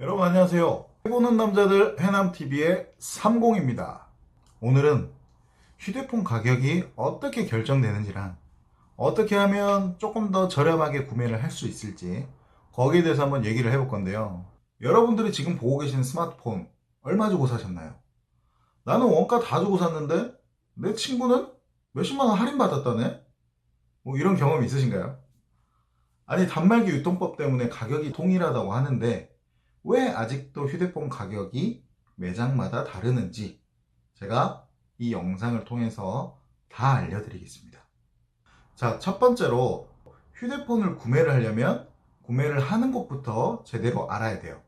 여러분 안녕하세요. 해보는 남자들 해남TV의 삼공입니다. 오늘은 휴대폰 가격이 어떻게 결정되는지랑 어떻게 하면 조금 더 저렴하게 구매를 할 수 있을지 거기에 대해서 한번 얘기를 해볼 건데요. 여러분들이 지금 보고 계신 스마트폰 얼마 주고 사셨나요? 나는 원가 다 주고 샀는데 내 친구는 몇십만 원 할인 받았다네? 뭐 이런 경험 있으신가요? 아니 단말기 유통법 때문에 가격이 동일하다고 하는데 왜 아직도 휴대폰 가격이 매장마다 다르는지 제가 이 영상을 통해서 다 알려드리겠습니다. 자, 첫 번째로 휴대폰을 구매를 하려면 구매를 하는 곳부터 제대로 알아야 돼요.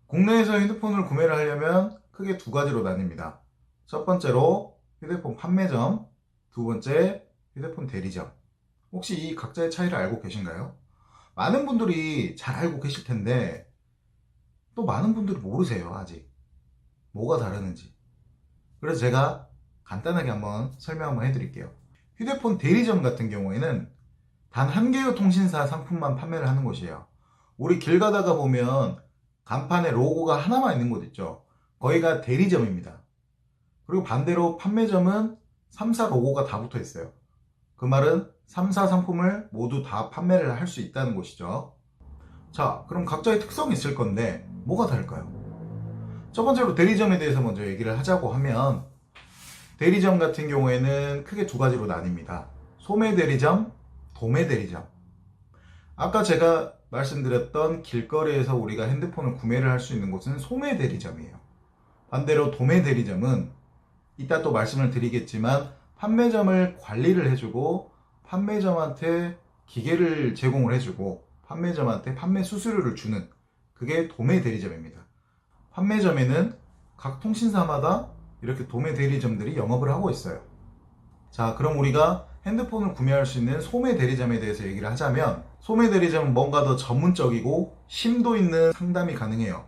국내에서 휴대폰을 구매를 하려면 크게 두 가지로 나뉩니다. 첫 번째로 휴대폰 판매점, 두 번째 휴대폰 대리점. 혹시 이 각자의 차이를 알고 계신가요? 많은 분들이 잘 알고 계실 텐데 또 많은 분들이 모르세요, 아직. 뭐가 다르는지. 그래서 제가 간단하게 한번 설명 한번 해드릴게요. 휴대폰 대리점 같은 경우에는 단 한 개의 통신사 상품만 판매를 하는 곳이에요. 우리 길 가다가 보면 간판에 로고가 하나만 있는 곳 있죠. 거기가 대리점입니다. 그리고 반대로 판매점은 3사 로고가 다 붙어 있어요. 그 말은 3사 상품을 모두 다 판매를 할 수 있다는 곳이죠. 자, 그럼 각자의 특성이 있을 건데 뭐가 다를까요? 첫 번째로 대리점에 대해서 먼저 얘기를 하자고 하면 대리점 같은 경우에는 크게 두 가지로 나뉩니다. 소매 대리점, 도매 대리점. 아까 제가 말씀드렸던 길거리에서 우리가 핸드폰을 구매를 할 수 있는 곳은 소매 대리점이에요. 반대로 도매 대리점은 이따 또 말씀을 드리겠지만 판매점을 관리를 해주고 판매점한테 기계를 제공을 해주고 판매점한테 판매 수수료를 주는 그게 도매 대리점입니다. 판매점에는 각 통신사마다 이렇게 도매 대리점들이 영업을 하고 있어요. 자, 그럼 우리가 핸드폰을 구매할 수 있는 소매 대리점에 대해서 얘기를 하자면 소매 대리점은 뭔가 더 전문적이고 심도 있는 상담이 가능해요.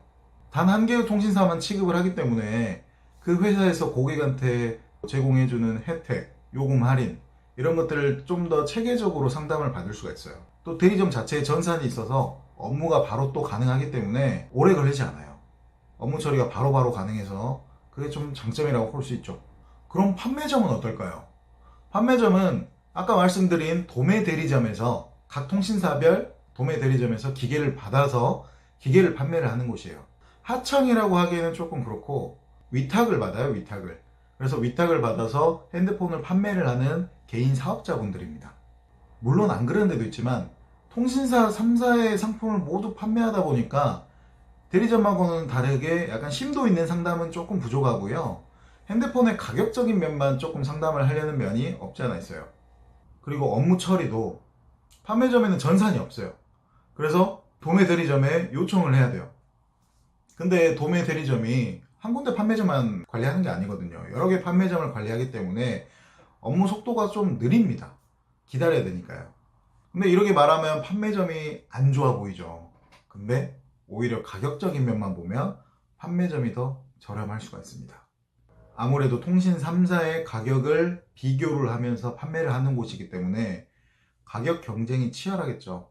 단 한 개의 통신사만 취급을 하기 때문에 그 회사에서 고객한테 제공해주는 혜택, 요금 할인 이런 것들을 좀 더 체계적으로 상담을 받을 수가 있어요. 또 대리점 자체에 전산이 있어서 업무가 바로 또 가능하기 때문에 오래 걸리지 않아요. 업무 처리가 바로바로 가능해서 그게 좀 장점이라고 볼 수 있죠. 그럼 판매점은 어떨까요? 판매점은 아까 말씀드린 도매 대리점에서 각 통신사별 도매 대리점에서 기계를 받아서 기계를 판매를 하는 곳이에요. 하청이라고 하기에는 조금 그렇고 위탁을 받아요, 위탁을. 그래서 위탁을 받아서 핸드폰을 판매를 하는 개인 사업자분들입니다. 물론 안 그런 데도 있지만 통신사 3사의 상품을 모두 판매하다 보니까 대리점하고는 다르게 약간 심도 있는 상담은 조금 부족하고요. 핸드폰의 가격적인 면만 조금 상담을 하려는 면이 없지 않아 있어요. 그리고 업무 처리도 판매점에는 전산이 없어요. 그래서 도매 대리점에 요청을 해야 돼요. 근데 도매 대리점이 한 군데 판매점만 관리하는 게 아니거든요. 여러 개 판매점을 관리하기 때문에 업무 속도가 좀 느립니다. 기다려야 되니까요. 근데 이렇게 말하면 판매점이 안 좋아 보이죠. 근데 오히려 가격적인 면만 보면 판매점이 더 저렴할 수가 있습니다. 아무래도 통신 3사의 가격을 비교를 하면서 판매를 하는 곳이기 때문에 가격 경쟁이 치열하겠죠.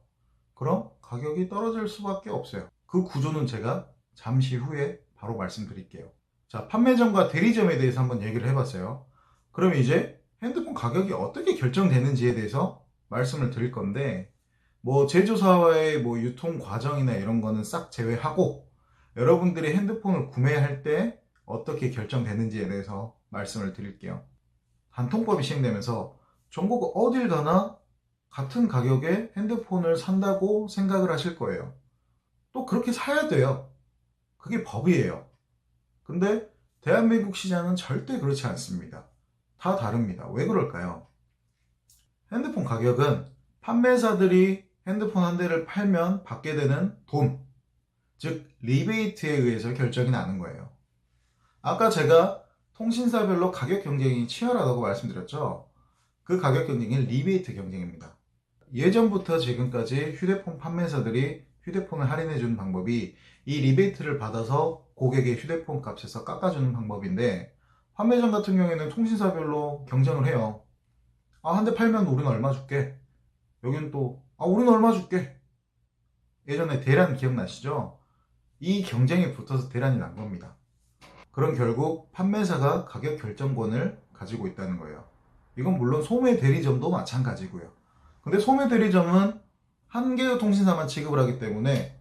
그럼 가격이 떨어질 수밖에 없어요. 그 구조는 제가 잠시 후에 바로 말씀드릴게요. 자, 판매점과 대리점에 대해서 한번 얘기를 해봤어요. 그럼 이제 핸드폰 가격이 어떻게 결정되는지에 대해서 말씀을 드릴 건데 뭐 제조사와의 뭐 유통 과정이나 이런 거는 싹 제외하고 여러분들이 핸드폰을 구매할 때 어떻게 결정되는지에 대해서 말씀을 드릴게요. 단통법이 시행되면서 전국 어딜 가나 같은 가격에 핸드폰을 산다고 생각을 하실 거예요. 또 그렇게 사야 돼요. 그게 법이에요. 근데 대한민국 시장은 절대 그렇지 않습니다. 다 다릅니다. 왜 그럴까요? 핸드폰 가격은 판매사들이 핸드폰 한 대를 팔면 받게 되는 돈, 즉 리베이트에 의해서 결정이 나는 거예요. 아까 제가 통신사별로 가격 경쟁이 치열하다고 말씀드렸죠. 그 가격 경쟁이 리베이트 경쟁입니다. 예전부터 지금까지 휴대폰 판매사들이 휴대폰을 할인해 주는 방법이 이 리베이트를 받아서 고객의 휴대폰 값에서 깎아주는 방법인데 판매점 같은 경우에는 통신사별로 경쟁을 해요. 아, 한 대 팔면 우리는 얼마 줄게. 여기는 또, 아, 우리는 얼마 줄게. 예전에 대란 기억나시죠? 이 경쟁이 붙어서 대란이 난 겁니다. 그럼 결국 판매사가 가격 결정권을 가지고 있다는 거예요. 이건 물론 소매 대리점도 마찬가지고요. 근데 소매 대리점은 한 개의 통신사만 취급을 하기 때문에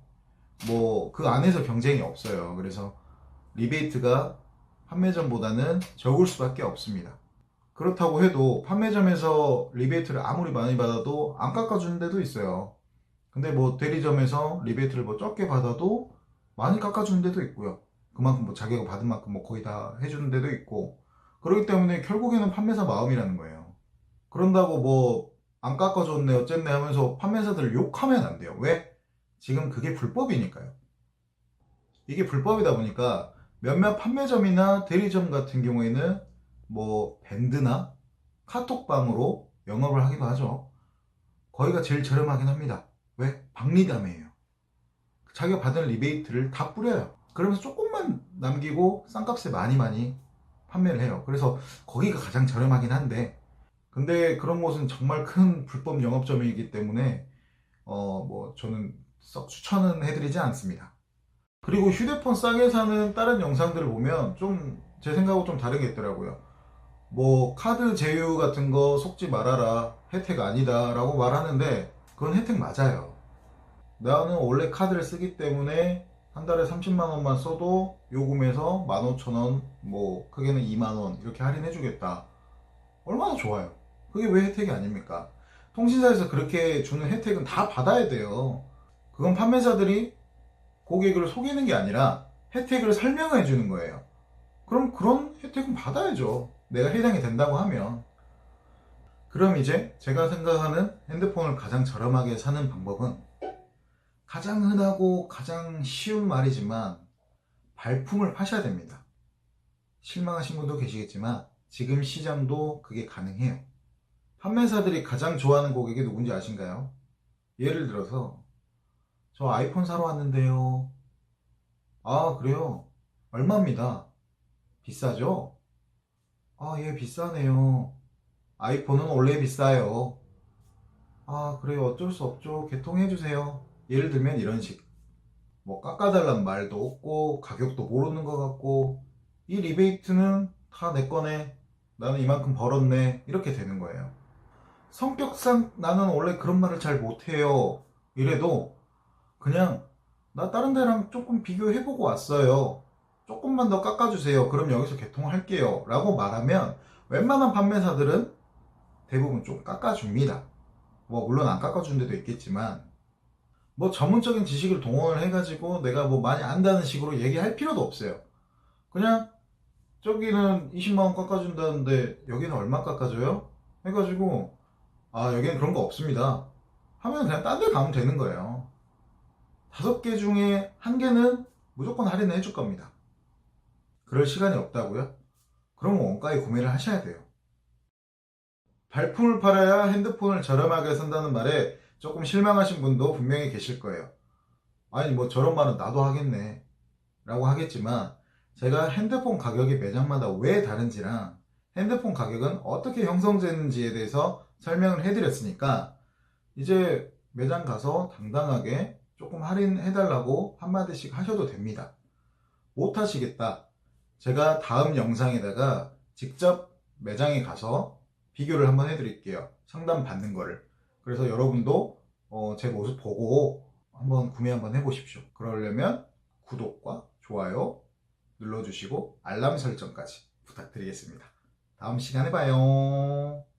뭐 그 안에서 경쟁이 없어요. 그래서 리베이트가 판매점보다는 적을 수밖에 없습니다. 그렇다고 해도 판매점에서 리베이트를 아무리 많이 받아도 안 깎아주는 데도 있어요. 근데 뭐 대리점에서 리베이트를 뭐 적게 받아도 많이 깎아주는 데도 있고요. 그만큼 뭐 자기가 받은 만큼 뭐 거의 다 해주는 데도 있고, 그렇기 때문에 결국에는 판매사 마음이라는 거예요. 그런다고 뭐 안 깎아줬네 어쨌네 하면서 판매사들을 욕하면 안 돼요. 왜? 지금 그게 불법이니까요. 이게 불법이다 보니까 몇몇 판매점이나 대리점 같은 경우에는 뭐 밴드나 카톡방으로 영업을 하기도 하죠. 거기가 제일 저렴하긴 합니다. 왜? 박리담이에요. 자기가 받은 리베이트를 다 뿌려요. 그러면서 조금만 남기고 싼값에 많이 판매를 해요. 그래서 거기가 가장 저렴하긴 한데, 근데 그런 곳은 정말 큰 불법 영업점이기 때문에 뭐 저는 썩 추천은 해드리지 않습니다. 그리고 휴대폰 싸게 사는 다른 영상들을 보면 좀 제 생각하고 좀 다른 게 있더라고요. 뭐 카드 제휴 같은 거 속지 말아라, 혜택 아니다 라고 말하는데 그건 혜택 맞아요. 나는 원래 카드를 쓰기 때문에 한 달에 30만 원만 써도 요금에서 15,000원, 뭐 크게는 2만 원 이렇게 할인해 주겠다. 얼마나 좋아요. 그게 왜 혜택이 아닙니까? 통신사에서 그렇게 주는 혜택은 다 받아야 돼요. 그건 판매사들이 고객을 속이는 게 아니라 혜택을 설명해 주는 거예요. 그럼 그런 혜택은 받아야죠. 내가 해당이 된다고 하면. 그럼 이제 제가 생각하는 핸드폰을 가장 저렴하게 사는 방법은, 가장 흔하고 가장 쉬운 말이지만 발품을 파셔야 됩니다. 실망하신 분도 계시겠지만 지금 시장도 그게 가능해요. 판매사들이 가장 좋아하는 고객이 누군지 아신가요? 예를 들어서 저 아이폰 사러 왔는데요. 아, 그래요? 얼마입니다. 비싸죠? 아, 예, 비싸네요. 아이폰은 원래 비싸요. 아, 그래요. 어쩔 수 없죠. 개통해주세요. 예를 들면 이런 식. 뭐 깎아달란 말도 없고 가격도 모르는 것 같고, 이 리베이트는 다 내 거네. 나는 이만큼 벌었네. 이렇게 되는 거예요. 성격상 나는 원래 그런 말을 잘 못해요. 이래도 그냥 나 다른 데랑 조금 비교해보고 왔어요. 조금만 더 깎아주세요. 그럼 여기서 개통할게요. 라고 말하면 웬만한 판매사들은 대부분 좀 깎아줍니다. 뭐 물론 안 깎아주는 데도 있겠지만, 뭐 전문적인 지식을 동원을 해가지고 내가 뭐 많이 안다는 식으로 얘기할 필요도 없어요. 그냥 저기는 20만원 깎아준다는데 여기는 얼마 깎아줘요? 해가지고 아, 여기는 그런 거 없습니다 하면 그냥 딴 데 가면 되는 거예요. 5개 중에 1개는 무조건 할인을 해줄 겁니다. 그럴 시간이 없다고요? 그럼 원가에 구매를 하셔야 돼요. 발품을 팔아야 핸드폰을 저렴하게 산다는 말에 조금 실망하신 분도 분명히 계실 거예요. 아니 뭐 저런 말은 나도 하겠네 라고 하겠지만, 제가 핸드폰 가격이 매장마다 왜 다른지랑 핸드폰 가격은 어떻게 형성되는지에 대해서 설명을 해드렸으니까 이제 매장 가서 당당하게 조금 할인해달라고 한마디씩 하셔도 됩니다. 못 하시겠다, 제가 다음 영상에다가 직접 매장에 가서 비교를 한번 해드릴게요. 상담 받는 거를. 그래서 여러분도 제 모습 보고 한번 구매 한번 해보십시오. 그러려면 구독과 좋아요 눌러주시고 알람 설정까지 부탁드리겠습니다. 다음 시간에 봐요.